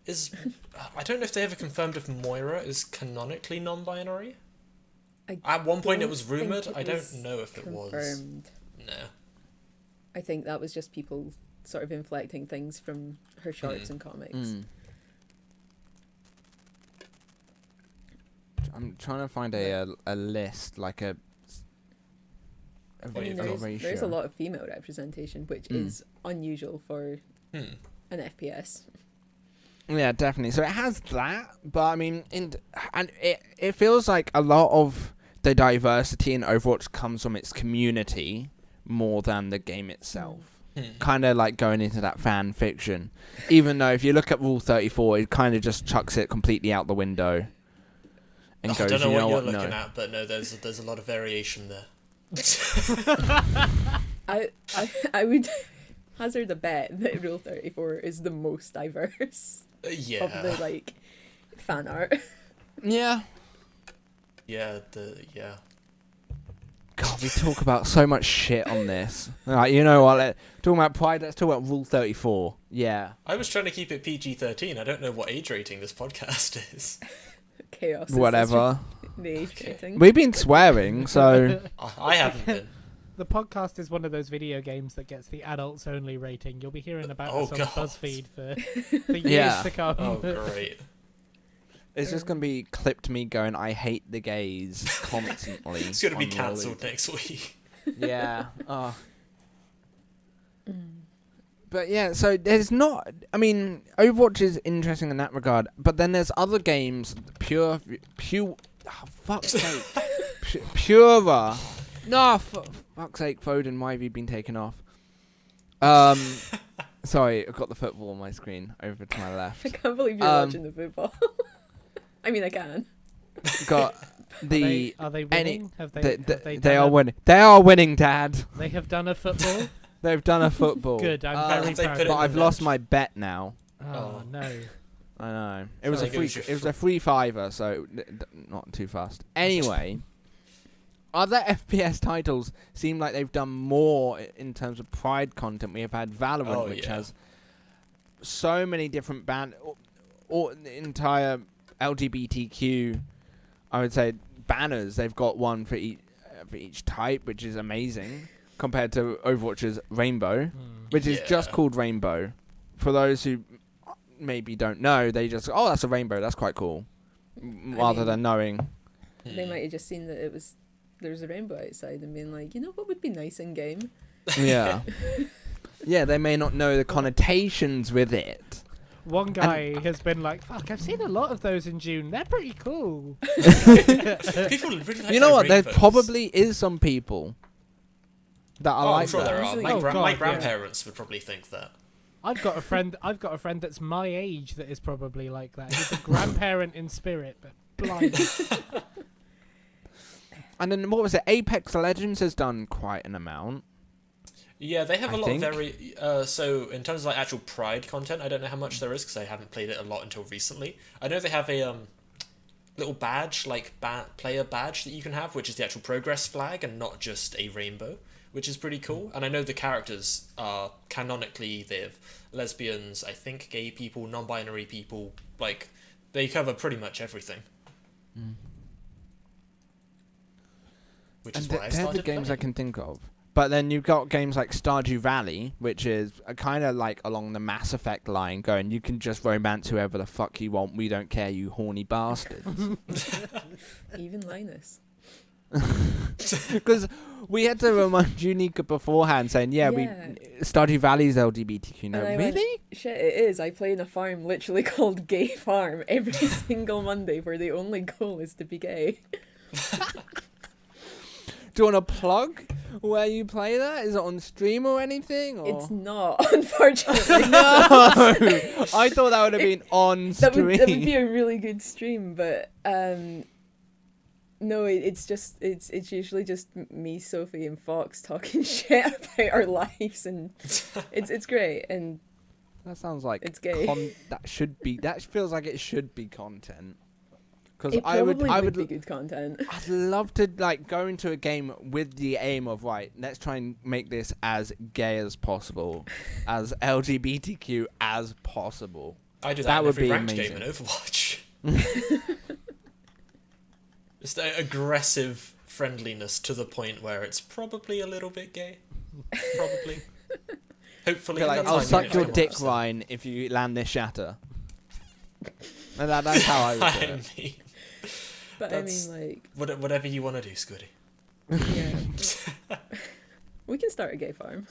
I don't know if they ever confirmed if Moira is canonically non-binary. At one point it was don't think rumored. it I don't was know if it was. confirmed. No. I think that was just people sort of inflecting things from her shorts and comics. I'm trying to find a list, like a I mean, there's ratio. a lot of female representation, which is unusual for an FPS. Yeah, definitely. So it has that, but I mean, and it feels like a lot of the diversity in Overwatch comes from its community more than the game itself. Kind of like going into that fan fiction. Even though if you look at Rule 34, it kind of just chucks it completely out the window. And I goes, don't know you know what what? you're looking No. at, but no, there's a lot of variation there. I would hazard a bet that Rule 34 is the most diverse Yeah. of the like fan art. Yeah. Yeah. God, we talk about so much shit on this. Alright, you know what? Talking about Pride, let's talk about Rule 34. Yeah. I was trying to keep it PG-13. I don't know what age rating this podcast is. Chaos. Whatever. The age rating. We've been swearing, so... I haven't been. The podcast is one of those video games that gets the adults only rating. You'll be hearing about Oh, us on God. BuzzFeed for years Yeah. to come. Oh, great. It's just going to be clipped me going, I hate the gays, constantly. It's going to be on cancelled Rolly. next week. Yeah. Oh. But yeah, so there's not. I mean, Overwatch is interesting in that regard, but then there's other games, pure. Oh, fuck's sake, Purer. No, fuck's sake, Foden. Why have you been taken off? Sorry, I've got the football on my screen over to my left. I can't believe you're watching the football. I mean, I can. Got the. Are they winning? They are winning. They are winning, Dad. They have done a football. They've done a football. Good, I'm very proud. But I've lost my bet now. Oh no. I know. It was a free fiver, so not too fast. Anyway, other FPS titles seem like they've done more in terms of Pride content. We have had Valorant, which has so many different or the entire LGBTQ, I would say, banners. They've got one for each type, which is amazing. Compared to Overwatch's Rainbow, which is just called Rainbow. For those who maybe don't know, they just, oh, that's a rainbow, that's quite cool. Rather than knowing. They might have just seen that there was a rainbow outside and being like, you know what would be nice in game? Yeah. Yeah, they may not know the connotations with it. One guy has been like, fuck, I've seen a lot of those in June. They're pretty cool. People really like you know what? rainbows. There probably is some people that are like I'm sure that. there are. Oh, My grandparents would probably think that. I've got a friend that's my age that is probably like that. He's a grandparent in spirit, but blind. And then what was it? Apex Legends has done quite an amount. Yeah, they have a lot of very... so, in terms of like actual Pride content, I don't know how much there is, because I haven't played it a lot until recently. I know they have a little badge, like player badge that you can have, which is the actual progress flag, and not just a rainbow, which is pretty cool. And I know the characters are canonically, they have lesbians, I think gay people, non-binary people, like, they cover pretty much everything. Which is why I started they're the games playing. I can think of. But then you've got games like Stardew Valley, which is kind of like along the Mass Effect line, going, you can just romance whoever the fuck you want, we don't care, you horny bastards. Even Linus. Because we had to remind Unica beforehand, saying, Stardew Valley's LGBTQ. No, really? Went, shit, it is. I play in a farm literally called Gay Farm every single Monday, where the only goal is to be gay. Do you want to plug where you play that? Is it on stream or anything? Or? It's not, unfortunately. No! I thought that would have been on stream. That would be a really good stream, but no, it's usually just me, Sophie, and Fox talking shit about our lives, and it's great, and that sounds like it's gay. That feels like it should be content. Because it probably would be good content. I'd love to like go into a game with the aim of, right, let's try and make this as gay as possible, as LGBTQ as possible. I do that in would every be ranked amazing. game in Overwatch. Just aggressive friendliness to the point where it's probably a little bit gay. Probably. Hopefully. Like, I'll suck your dick, Ryan, if you land this shatter. And that's how I would do it. mean, But I mean, like, whatever you want to do, Scotty. yeah, we can start a gay farm.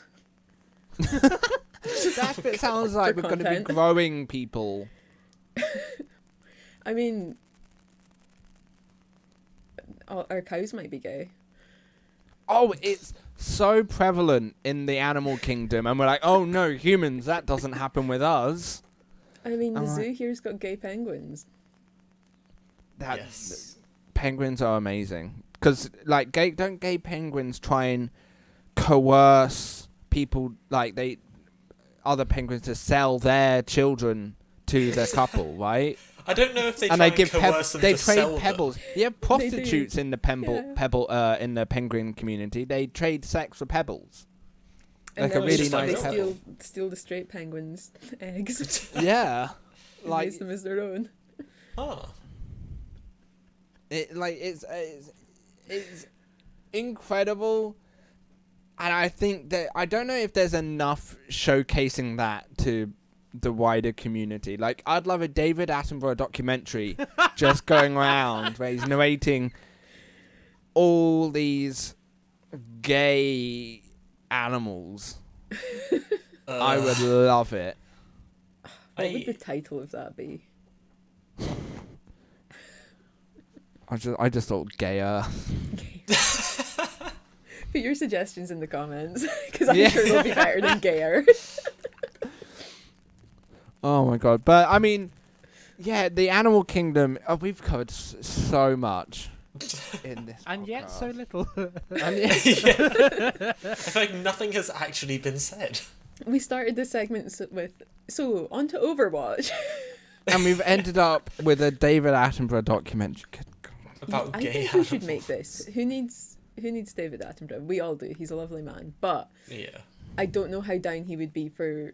That sounds like we're going to be growing people. I mean, our cows might be gay. Oh, it's so prevalent in the animal kingdom, and we're like, oh no, humans, that doesn't happen with I mean, the zoo here's got gay penguins. Yes. Penguins are amazing. Because, like, don't gay penguins try and coerce people, like, other penguins to sell their children to their couple, right? I don't know if they and try they give coerce them they to trade sell pebbles. them. You have prostitutes in the Yeah. in the penguin community. They trade sex for pebbles. And Like a then really they nice pebble. steal the straight penguins' eggs. Yeah. And Like, use them as their own. Oh. It's incredible, and I think that I don't know if there's enough showcasing that to the wider community. Like, I'd love a David Attenborough documentary just going around where he's narrating all these gay animals. I would love it. What would the title of that be? I just thought gayer. Put your suggestions in the comments, because I'm sure they'll be better than gayer. Oh my god! But I mean, yeah, the animal kingdom. Oh, we've covered so much in this, and yet so little. And I feel like nothing has actually been said. We started this segment with, so on to Overwatch. And we've ended up with a David Attenborough documentary. About I gay think we should make this. Who needs David Attenborough? We all do. He's a lovely man. But Yeah. I don't know how down he would be for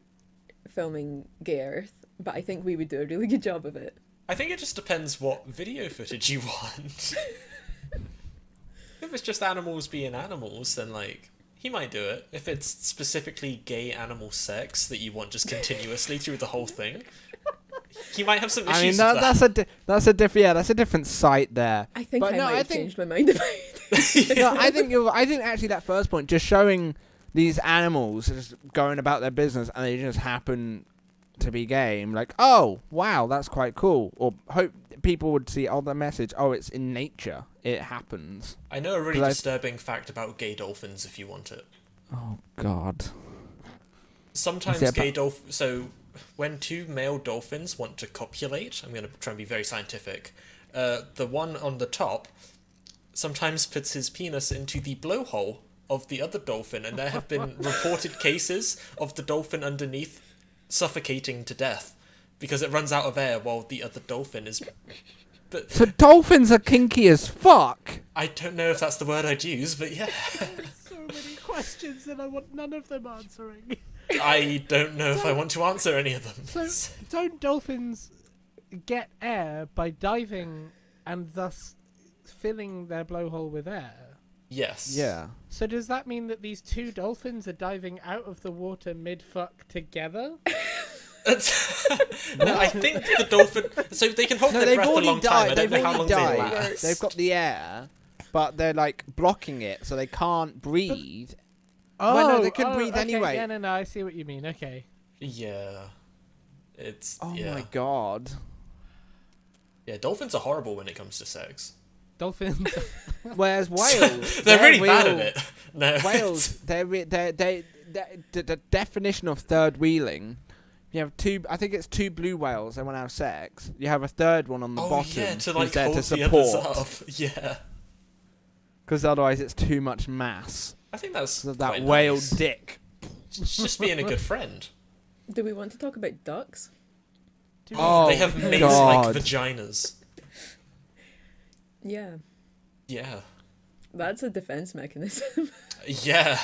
filming Gay Earth, but I think we would do a really good job of it. I think it just depends what video footage you want. If it's just animals being animals, then like he might do it. If it's specifically gay animal sex that you want just continuously through the whole thing, he might have some issues. I mean, with that's a different site there. I think But I no, might I have think- changed my mind about it. No, I think actually that first point, just showing these animals just going about their business and they just happen to be gay. I'm like, oh wow, that's quite cool. Or hope people would see the message. Oh, it's in nature. It happens. I know a really 'Cause disturbing fact about gay dolphins if you want it. Oh God. Sometimes Is it gay dolphins. So when two male dolphins want to copulate, I'm going to try and be very scientific. The one on the top sometimes puts his penis into the blowhole of the other dolphin, and there have been reported cases of the dolphin underneath suffocating to death because it runs out of air while the other dolphin is. But So dolphins are kinky as fuck. I don't know if that's the word I'd use, but yeah. So many questions and I want none of them answering. I don't know if I want to answer any of them. So, don't dolphins get air by diving and thus filling their blowhole with air? Yes. Yeah. So does that mean that these two dolphins are diving out of the water mid-fuck together? No, I think the dolphin. So they can hold No, their they've breath a already long time. died. I don't They've know how long already they died. last. They've got the air, but they're like blocking it, so they can't breathe. Well, no, they could breathe okay. anyway. Yeah, no, I see what you mean. Okay. Yeah. It's. Oh yeah. my God. Yeah, dolphins are horrible when it comes to sex. Dolphins. Whereas whales, They're really bad real- at it. No. Whales, the definition of third wheeling. You have two. I think it's two blue whales. They want to have sex. You have a third one on the Oh bottom yeah, to who's like there hold to the others support. up. Yeah. Because otherwise, it's too much mass. I think that's So that quite whale nice. dick. It's just being a good friend. Do we want to talk about ducks? Oh, They have maze-like God. vaginas. Yeah, Yeah. that's a defense mechanism. Yeah.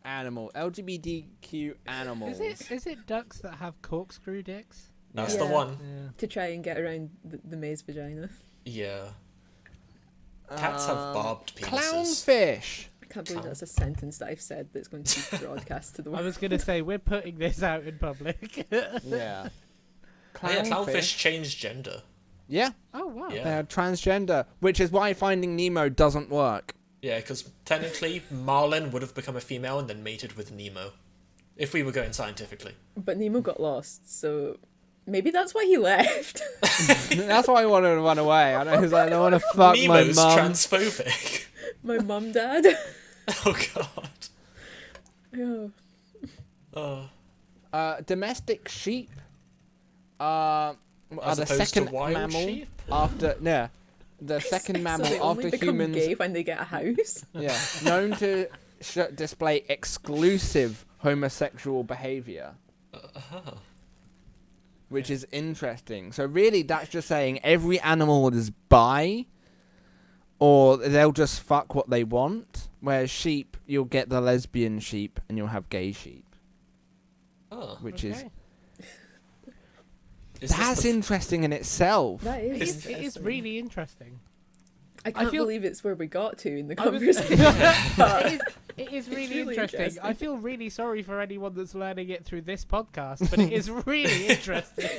Animal LGBTQ animals. Is it ducks that have corkscrew dicks? That's Yeah. the one. Yeah. To try and get around the maze vagina. Yeah. Cats have barbed penises. Clownfish. I can't believe that's a sentence that I've said that's going to be broadcast to the I world. was going to say, we're putting this out in public. Yeah. Oh, yeah, clownfish change gender. Yeah, Oh, wow. Yeah. they're transgender, which is why Finding Nemo doesn't work. Yeah, because technically Marlin would have become a female and then mated with Nemo. If we were going scientifically. But Nemo got lost, so maybe that's why he left. That's why I wanted to run away. I know, 'cause I don't want to fuck Nemo's my mum. transphobic. My mum, dad. Oh god. Oh. Domestic sheep are As the opposed to second wild mammal sheep? after the second mammal so they only after become humans. gay when they get a house. Yeah, known to display exclusive homosexual behavior, which is interesting. So really, that's just saying every animal is bi, or they'll just fuck what they want. Whereas sheep, you'll get the lesbian sheep, and you'll have gay sheep, Oh. which is Okay. Is this that's the- interesting in itself. That It is. is, it is really interesting. I can't feel- believe it's where we got to in the I was- conversation. It is really, really interesting. interesting. I feel really sorry for anyone that's learning it through this podcast, but it is really interesting.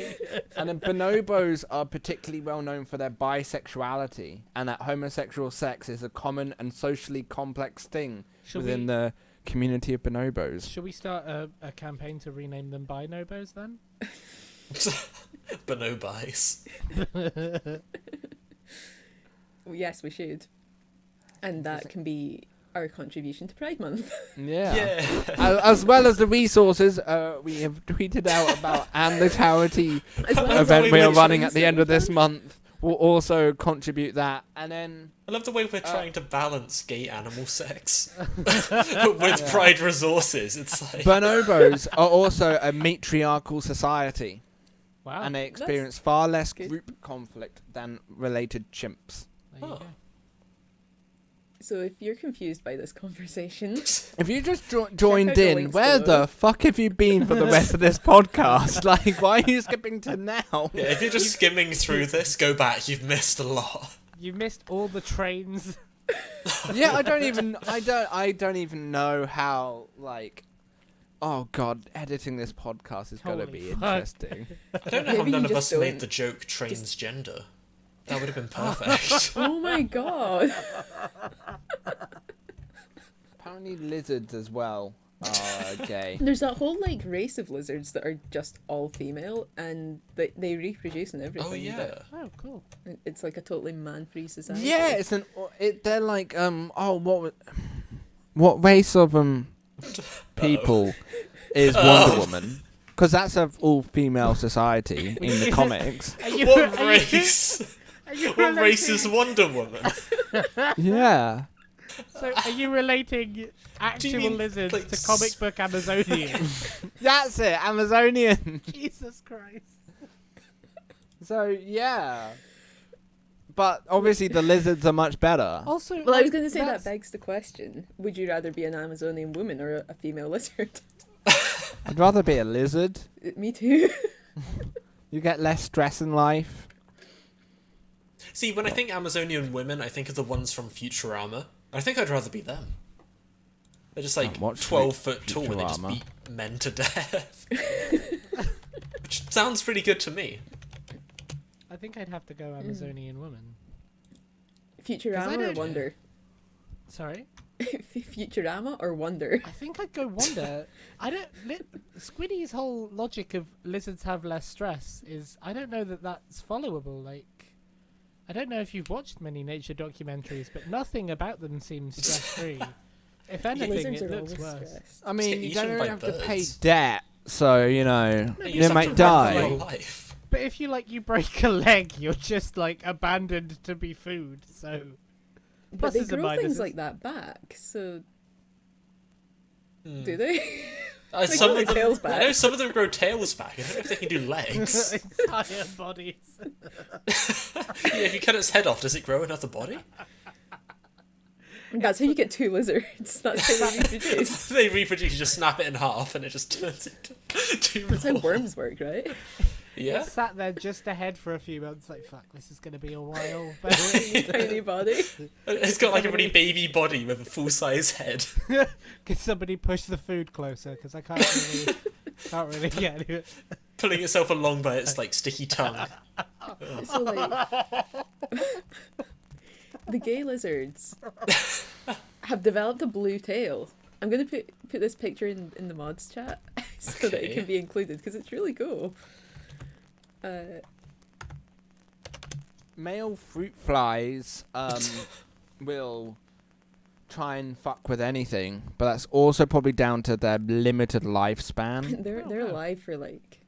And then bonobos are particularly well known for their bisexuality, and that homosexual sex is a common and socially complex thing Should within we, the community of bonobos. Should we start a campaign to rename them Binobos then? Bonobis. Well, yes, we should. And that can be our contribution to Pride Month. Yeah. As well as the resources, we have tweeted out about, and the charity event we are running at the end of this month will also contribute that. And then I love the way we're trying to balance gay animal sex with Pride resources. It's like bonobos are also a matriarchal society. Wow. And they experience far less group conflict than related chimps. There you go. So if you're confused by this conversation, If you just joined out the in, links where below. the fuck have you been for the rest of this podcast? Like, why are you skipping to now? yeah, if you're just skimming through this, go back. You've missed a lot. You missed all the trains. Yeah, I don't even know how, like, oh god, editing this podcast is gonna Holy be fuck. interesting. I don't know how Maybe none you of just us made don't- the joke transgender. That would have been perfect. oh my god. Apparently lizards as well are gay. There's that whole like race of lizards that are just all female and they reproduce and everything. Oh yeah. Oh, cool. But it's like a totally man-free society. Yeah, they're like what race of people is Wonder Woman? Because that's an all-female society in the comics. What race? What race is relating- Wonder Woman? Yeah. So, are you relating actual mean, lizards like, to comic book Amazonian? That's it, Amazonian. Jesus Christ. So, yeah. But obviously the lizards are much better. Also, Well, I was going to say that's- that begs the question: would you rather be an Amazonian woman or a female lizard? I'd rather be a lizard. Me too. You get less stress in life. See, when I think Amazonian women, I think of the ones from Futurama. I think I'd rather be them. They're just like I've watched 12 foot tall and they just Futurama. beat men to death. Which sounds pretty good to me. I think I'd have to go Amazonian woman. 'Cause I Futurama or don't- Wonder? Sorry? Futurama or Wonder? I think I'd go Wonder. I don't. Squiddy's whole logic of lizards have less stress is. I don't know that that's followable. Like, I don't know if you've watched many nature documentaries, but nothing about them seems stress free. If anything, Lizards it are looks always worse. stressed. I mean, get you eaten don't by have to pay birds. debt, so, you know, You you just have might to run die. for your life. But if you break a leg, you're just abandoned to be food. So But they pluses and grow things minuses. like that back, so Hmm. do they? Some grow of their them, tails back. I know some of them grow tails back. I don't know if they can do legs. entire bodies. Yeah, if you cut its head off, does it grow another body? That's how you get two lizards. That's how they reproduce. They reproduce, you just snap it in half and it just turns into two That's how more. worms work, right? Yeah. It sat there just ahead for a few months. Like, fuck, this is gonna be a while. Tiny body. It's got like a really baby body with a full-size head. Can somebody push the food closer? Because I can't really get it. Pulling itself along by its like sticky tongue. So like, the gay lizards have developed a blue tail. I'm gonna put this picture in the mods chat so that it Okay. can be included because it's really cool. Male fruit flies will try and fuck with anything, but that's also probably down to their limited lifespan. They're wow. alive for like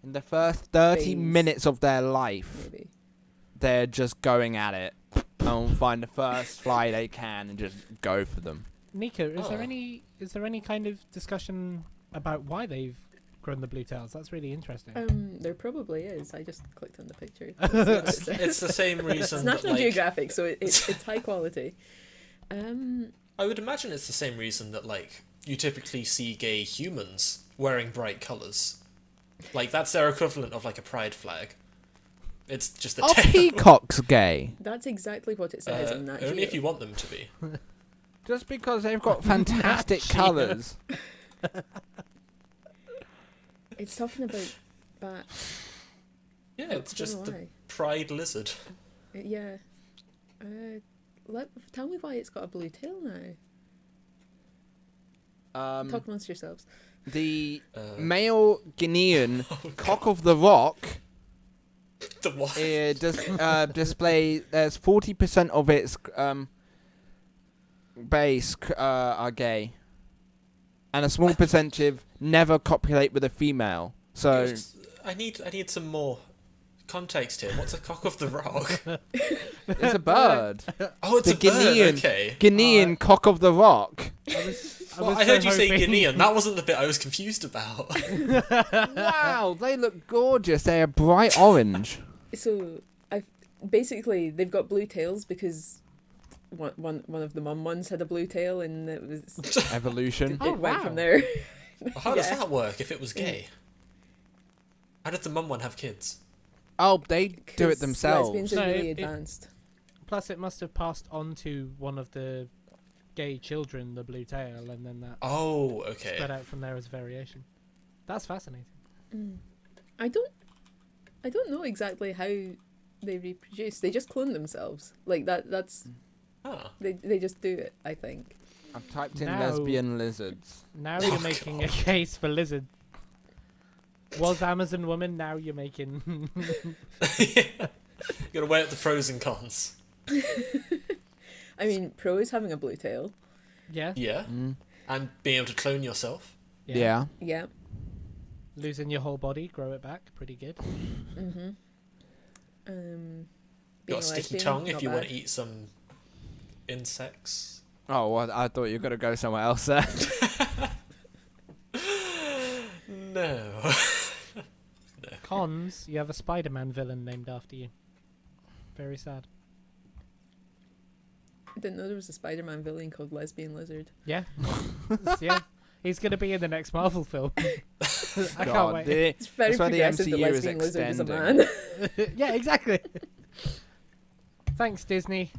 In the first 30 Days. minutes of their life, maybe. they're just going at it and find the first fly they can and just go for them. Nico, is Oh. there any kind of discussion about why they've grown the blue tails? That's really interesting. There probably is. I just clicked on the picture. It's the same It's reason that National like Geographic, so it's high quality. I would imagine it's the same reason that like you typically see gay humans wearing bright colours. Like that's their equivalent of like a pride flag. It's just a Are tail. peacocks gay? That's exactly what it says in that. Only if you want them to be. Just because they've got fantastic Nat Geo. colours. It's talking about bats. Yeah, it's I don't just know the why. pride lizard. Yeah. Tell me why it's got a blue tail now. Talk amongst yourselves. The male Guinean cock of the rock. The what? Display. There's 40% of its base are gay, and a small percentage never copulate with a female. So I need some more context here. What's a cock of the rock? it's a bird. Oh, it's The a bird. Guinean, Okay. Guinean cock of the rock. I heard you say Guinean. That wasn't the bit I was confused about. Wow, they look gorgeous. They are bright orange. So basically they've got blue tails because one of the mum ones had a blue tail, and it was Evolution. it went from there. How does that work if it was gay? How did the mum one have kids? Oh, they do it themselves. Lesbians are really advanced. Plus, it must have passed on to one of the gay children the blue tail, and then that spread out from there as a variation. That's fascinating. I don't know exactly how they reproduce. They just clone themselves. Like that's they just do it, I think. I've typed in lesbian lizards. Now you're making a case for lizard. Was Amazon woman, now you're making You gotta weigh up the pros and cons. I mean, pro is having a blue tail. Yeah. Yeah. And being able to clone yourself. Yeah. Yeah. Losing your whole body, grow it back, pretty good. Got a sticky tongue if you want to eat some insects. Oh, well, I thought you were gonna go somewhere else there. No. Cons, you have a Spider-Man villain named after you. Very sad. I didn't know there was a Spider-Man villain called Lesbian Lizard. Yeah. Yeah. He's going to be in the next Marvel film. I can't wait. It's very progressive that Lesbian Lizard is a man. Yeah, exactly. Thanks, Disney.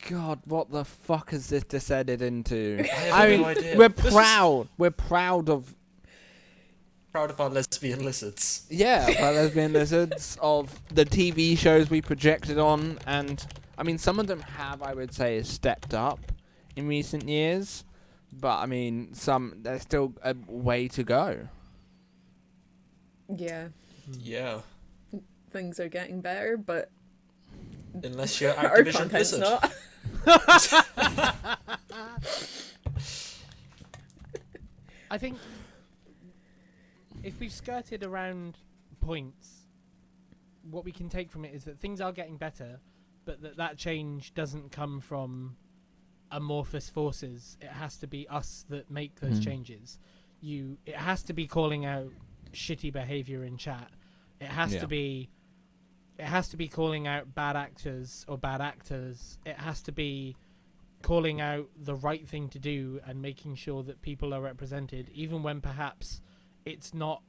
God, what the fuck has this descended into? I have no idea. We're proud. We're proud of our lesbian lizards. Yeah, of our lesbian lizards, of the TV shows we projected on, and I mean, some of them have, I would say, stepped up in recent years, but I mean, there's still a way to go. Yeah. Yeah. Things are getting better, but unless you're our Activision content's Blizzard. not. I think if we've skirted around points, what we can take from it is that things are getting better, but that change doesn't come from amorphous forces. It has to be us that make those changes. It has to be calling out shitty behavior in chat. It has to be calling out bad actors or bad actors. It has to be calling out the right thing to do and making sure that people are represented, even when perhaps it's not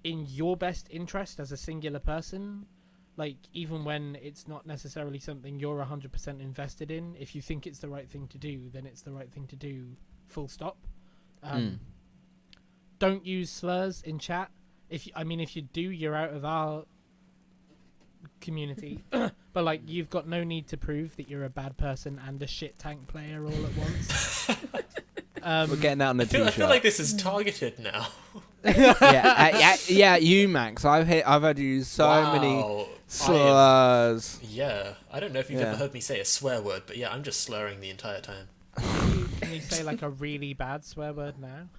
in your best interest as a singular person. Like, even when it's not necessarily something you're 100% invested in, if you think it's the right thing to do, then it's the right thing to do, full stop. Don't use slurs in chat. If you do, you're out of our community. But like, you've got no need to prove that you're a bad person and a shit tank player all at once. We're getting out on the t-shirt. I feel like this is targeted now. Yeah, you, Max. I've heard you use so many slurs. I don't know if you've ever heard me say a swear word, but yeah, I'm just slurring the entire time. Can you say like a really bad swear word now?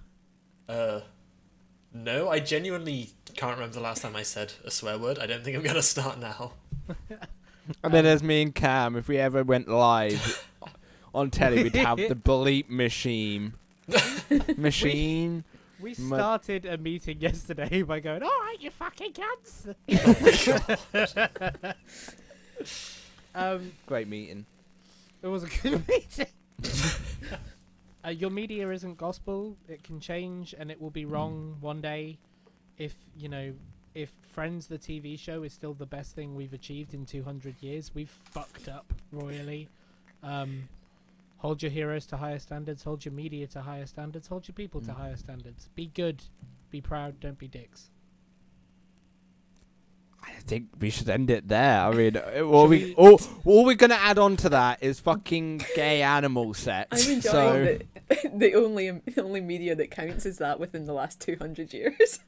No, I genuinely can't remember the last time I said a swear word. I don't think I'm gonna start now. And then there's me and Cam. If we ever went live on telly, we'd have the bleep machine. We started a meeting yesterday by going, "Alright, you fucking cunts." Great meeting. It was a good meeting. Your media isn't gospel. It can change, and it will be wrong one day. If Friends, the TV show, is still the best thing we've achieved in 200 years, we've fucked up royally. Hold your heroes to higher standards. Hold your media to higher standards. Hold your people to higher standards. Be good. Be proud. Don't be dicks. think we should end it there. I mean, all we're gonna add on to that is fucking gay animal sex. I'm enjoying that the only media that counts is that within the last 200 years.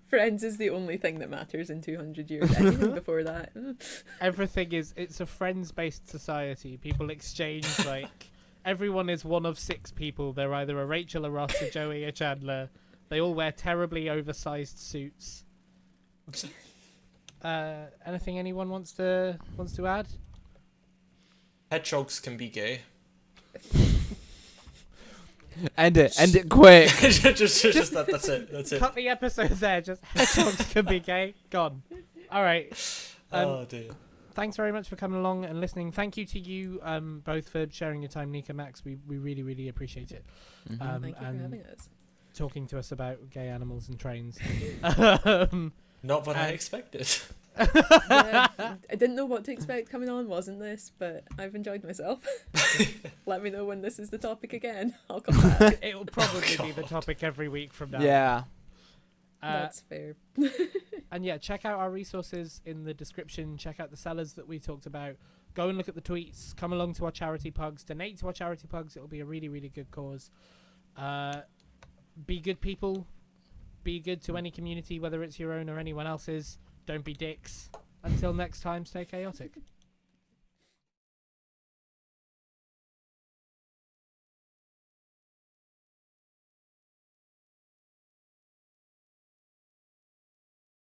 Friends is the only thing that matters in 200 years. Anything before that. Everything it's a friends-based society. People exchange, like, everyone is one of 6 people. They're either a Rachel, a Ross, a Joey, a Chandler. They all wear terribly oversized suits. Anything anyone wants to add? Hedgehogs can be gay. End it quick. just that's it. Cut the episode there. Just hedgehogs can be gay. Gone. All right. Oh dear. Thanks very much for coming along and listening. Thank you to you both for sharing your time, Nika, Max. We really, really appreciate it. Thank you for having us. Talking to us about gay animals and trains. Not what I expected. Yeah, I didn't know what to expect coming on, wasn't this? But I've enjoyed myself. Let me know when this is the topic again. I'll come back. It will probably be the topic every week from now. Yeah. That's fair. And yeah, check out our resources in the description. Check out the sellers that we talked about. Go and look at the tweets. Come along to our charity pugs. Donate to our charity pugs. It'll be a really, really good cause. Be good people. Be good to any community, whether it's your own or anyone else's. Don't be dicks. Until next time, stay chaotic.